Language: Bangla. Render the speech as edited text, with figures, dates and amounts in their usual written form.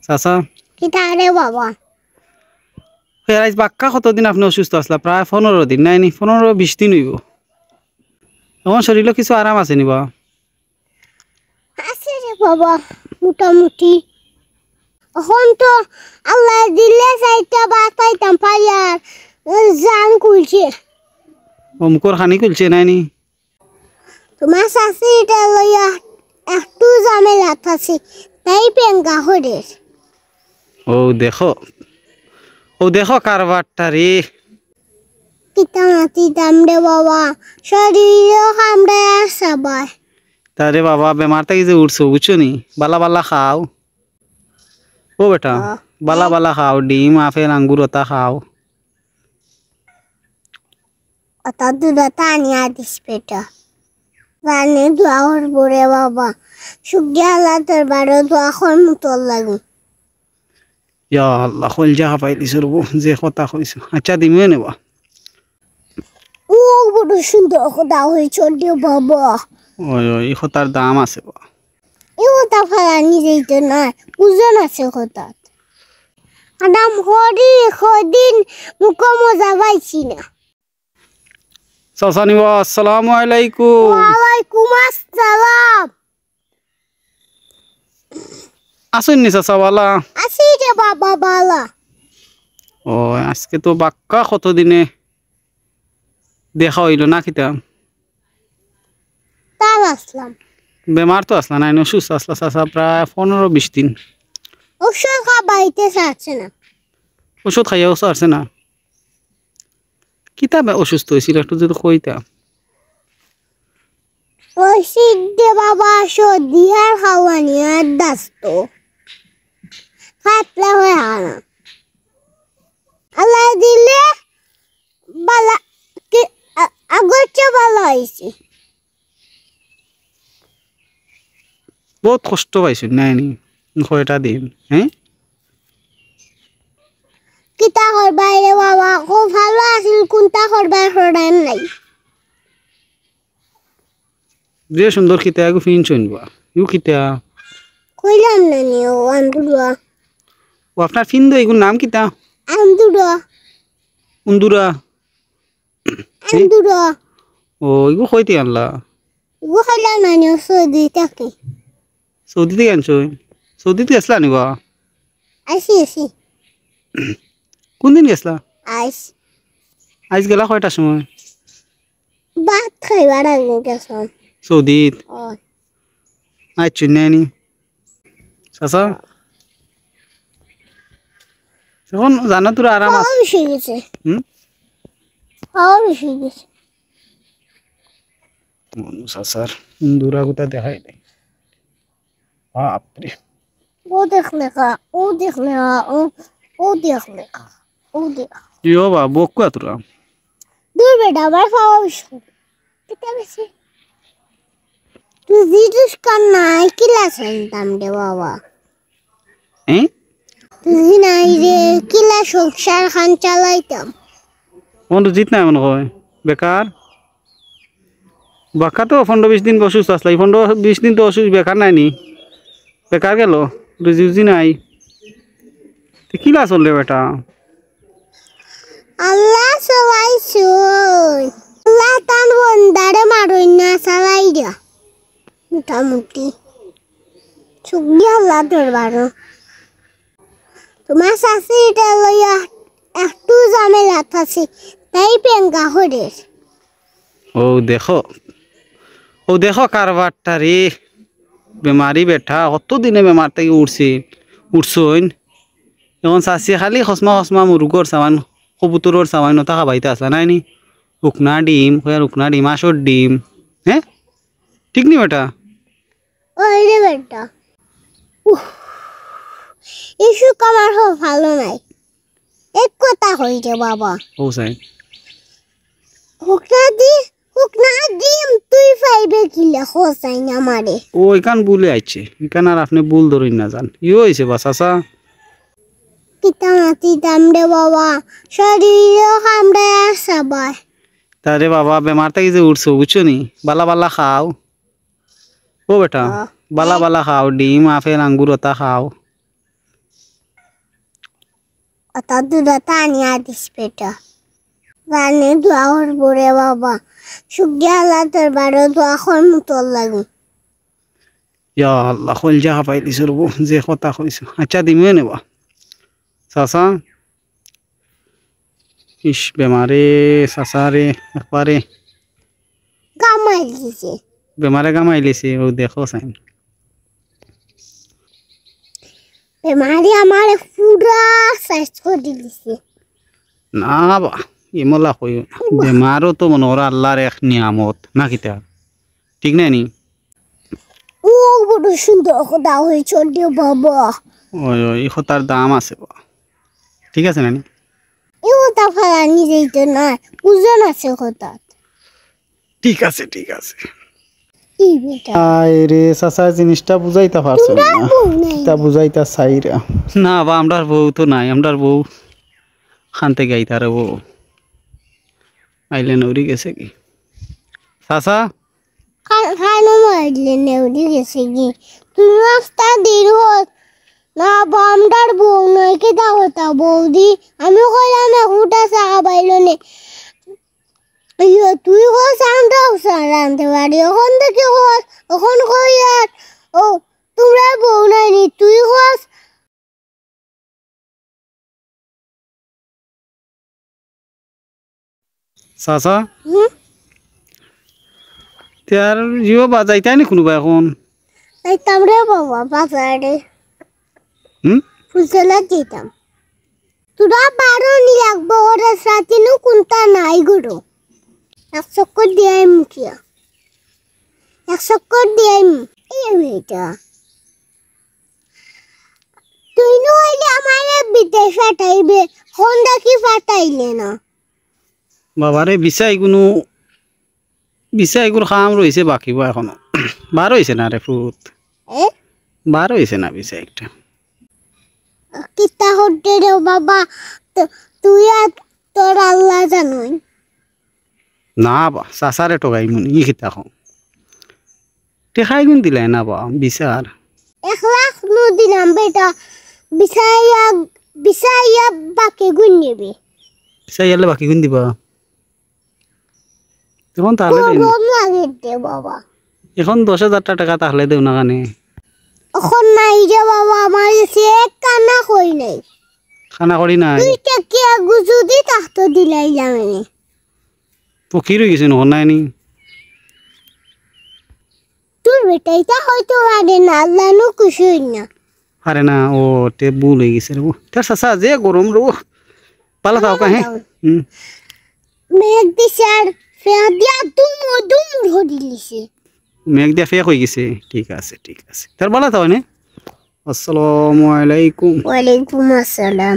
চাচা কিতা রে বাবা আজ বাক্কা কতদিন আপনি অসুস্থ আসলা? প্রায় 15 দিন নাইনি, 15-20 দিন হইব। এখন শরীরে কিছু আরাম আছে নিবা? আছে রে বাবা মোটামুটি। এখন তো আল্লাহ দিলে চাইটা বাদ পাইতাম পাইয়ার জান খুলছে। মুখর খানি খুলছে নাইনি? তোমার শাশুড়িটা লইয়া একটু ঝামেলা আছে, তাই পেঙ্গা হরে। ও দেখো, ও দেখো কারবারটা রে। কিতা মাতি দাম রে বাবা, শরীরও কামড়ে আর সবাই। তারে বাবা বেমার থেকে যে উঠছো বুঝছো নি, বালা বালা খাও ও বেটা, বালা বালা খাও, ডিম আপেল আঙ্গুর ওটা খাও। অত দূরতা আনিয়া দিস পেটা জানে দোয়া করবো রে বাবা, শুকিয়ে আল্লাহ তোর বারো দোয়া কর মতো লাগু। ইয়া আল্লাহ খোল যা পাই দিছো রব যে কথা কইছো। আচ্ছা দিমিও নেবা। ও বড় সুন্দর কথা হয়েছ রে বাবা। ওই ওই কথার দাম আছে বা। এই কথা ফালানি যাইতো না, ওজন আছে কথাত। আদাম হরি কদিন মুখ মজা পাইছি না। চাচা নিবা। আসসালামু আলাইকুম। ওয়ালাইকুম আসসালাম। আসুন নি চাচা বালা? আসি রে বাবা বালা। ও আজকে তো বাক্কা কতদিনে দেখা হইল না কিতা? তার আসলাম। বেমার তো আসলা নাই, অসুস্থ আসলা চাচা প্রায় 15-20 দিন। ওষুধ খাবাইতে চাচ্ছে না। ওষুধ খাইয়া ওষুধ আসছে না? কিতা অসুস্থ হয়েছিল একটু যদি কইতা। ওই সিদ্ধে বাবা সর্দি আর খাওয়ানি আর দাস্ত ফাটলা হয়ে আনা আল্লাহ দিলে বালা আগর চেয়ে ভালো হয়েছে। বহুত কষ্ট পাইছো নাইনি কয়টা দিন? হ্যাঁ কিতা করবাই রে বাবা, খুব ভালো আছিল কোনটা করবার হরান নাই। যে সুন্দর খিতা এগু ফিন শুনবা ইউ খিতা। কইলাম না নি ও আন্দুরা। ও আপনার ফিন দো এগুর নাম কিতা? আন্দুরা উন্দুরা। আন্দুরা ও এগু কইতে আনলা? ও কইলাম না নি সর্দি থাকে। সৌদি থেকে আনছো? সৌদিতে গেছলা নিবা? আসি আসি কোন দিন গেছলা? আইস আজ গেলা কয়টার সময়? ভাত খাইবার আগে গেছাম। সৌদিত ও আজ নাইনি চাচা। এখন জানা তোর আরাম খাওয়া আছে। বেশি গেছে, হুম খাওয়া বেশি গেছে। চাচার উন্দুরা কোথা দেখাই নাই। বাপরে ও দেখলে কা, ও দেখলে কা, ও দেখলে কা, ও দেখ। ইয়ো বা বকুয়া তোরা। দূর বেটা আমার খাওয়া বেশি কিতা বেশি। তুই জিজ্ঞেস কর নাই কিলা শুনতাম রে বাবা। হ্যাঁ তুই নাই রে কিলা সংসার খান চালাইতাম। মন তো জিত নাই মনে হয় বেকার। বাক্কা তো 15-20 দিন অসুস্থ আসলা, 15-20 দিন তো অসুস্থ বেকার নাই নি? বেকার গেল রুজি উজি নাই কিলা চললে বেটা? আল্লাহ সবাই শুন, আল্লাহ তান বন্দারে মারই না চালাই দিয়া মোটামুটি শুকনি আল্লাহ দরবারও। তোমার শাশুড়িটা লইয়া একটু ঝামেলা আছে, তাই পেঙ্গা হরে। ও দেখো, ও দেখো কারবারটা রে। বেমারি বেঠা কত দিনে বেমার থেকে উঠছইন। এখন চাষি খালি খসমা খসমা মুরগর সামান কবুতরের সামান নতা খাবাইতে আসলা নাই নি? উকনা ডিম উকনা ডিম আসর ডিম। হ্যাঁ ঠিক নি বেটা? ওই রে বেটা ইসুক আমার খুব ভালো নাই। এক কথা হইছে বাবা, ও সাই হুকনা ডিম তুই পাইবে কিলা খোসাই না মারে। ও এখান বুলে আইছে, এখান আর আপনি বুল ধরুন না যান ইয়ে হয়েছে বা চাচা। কিতা মাতি দাম রে বাবা, শরীরও কামড়ে আর সবাই। তারে বাবা বেমার থেকে যে উঠছো বুঝছো নি, বালা বালা খাও ও বেটা, বালা বালা খাও, ডিম আপেল আঙ্গুর ওটা খাও। আতা দুধটা আনিয়া দিস পেটা জানি দোয়া করবো রে বাবা শুক্রিয়া আল্লাহ তোর বারো দোয়া কর মুতল লাগি ইয়া আল্লাহ কল জাহা পাই দিছো রব যে কথা কইছো আচ্ছা দিমে নেবা চাচা ইস বেমারে চাচারে একবারে কামাই দিছে বেমারে কামাইলিছে ও দেখো চাই বেমারি আমার পুরা সাইজ করে দিছে না বা ইমলা কই বেমারও তো মনে ওরা আল্লাহর এক নিয়ামত না কিতা ঠিক নাই নি ও বড় সুন্দর কথা হয়েছে রে বাবা ওই ওই এই কথার দাম আছে বা ঠিক আছে না নি তা ফালানি যাইতো না ওজন আছে কথা ঠিক আছে ঠিক আছে এই বেটা আয় রে চাচা জিনিসটা বুঝাইতে পারছো না বউ নাই তা বুঝাইতা চাইরা না বা আমরার বউ তো নাই আমরার বউ খানতে গাইতারে বউ আইলে নৌরি গেছে কি চাচা খানো মারলে নেউরি গেছে কি তুমি রাস্তা দিরত না বামদার বউ নয় কে দাও তা বৌদি আমি কইলাম উঠা চা বাইলো নে তুই কস আমরাও চা রাঁধতে পারি ওখান থেকে কস ওখান কই আর ও তোমরা বউ নাই নি তুই কস চাচা তার জিও বাজাইতাই নি কোনোবা এখন যাইতাম রে বাবা বাজারে ফুলতলা যেতাম তোরা বারো নি লাগবো ওরা সাথে নু কোনটা নাই গুরু 100 করে দিয়াই মুখিয়া 100 করে দিয়াই এই মেয়েটা তুই নইলে আমার বিদেশ ফাটাইবে হন্ডা কি ফাটাইলে না বাবারে বিচাই গুলো খাম রয়েছে বাকি বা এখনো বার হয়েছে না রে ফুট এ বার হয়েছে না বিচাই একটা কিতা হতে রে বাবা তুই আর তোর আল্লাহ জানোই না বা চাচারে টকাই মন ই খিতা খাও টেকাই গুণ দিলাই না বা বিচার 1 লাখ নু দিলাম বেটা বিছাইয়া বাকি গুণ নেবে বিচাই গেলে বাকি গুণ দিবা এখন তাহলে দিন। গরম লাগে রে বাবা এখন 10,000 টাকা তাহলে দেও না কানে এখন নাই রে বাবা আমার সে কানা কই নাই খানা করি নাই তুই কে গুজুদি তাহত দিলাই জামেনি পকি রয়ে গেছে নহন নাই নি তোর বেটাইটা হয়তো আরে না আল্লাহ নু খুশি হই না আরে না ও তে ভুল হয়ে গেছে রে তার চাচা যে গরম রে পালা তাও কাহে মেঘ দিছে আর ফেয়া দিয়া দুম ধরি লিছে মেঘ দিয়া ফেক হয়ে গেছে ঠিক আছে তার পালা তাও নে আসসালামু আলাইকুম ওয়ালাইকুম আসসালাম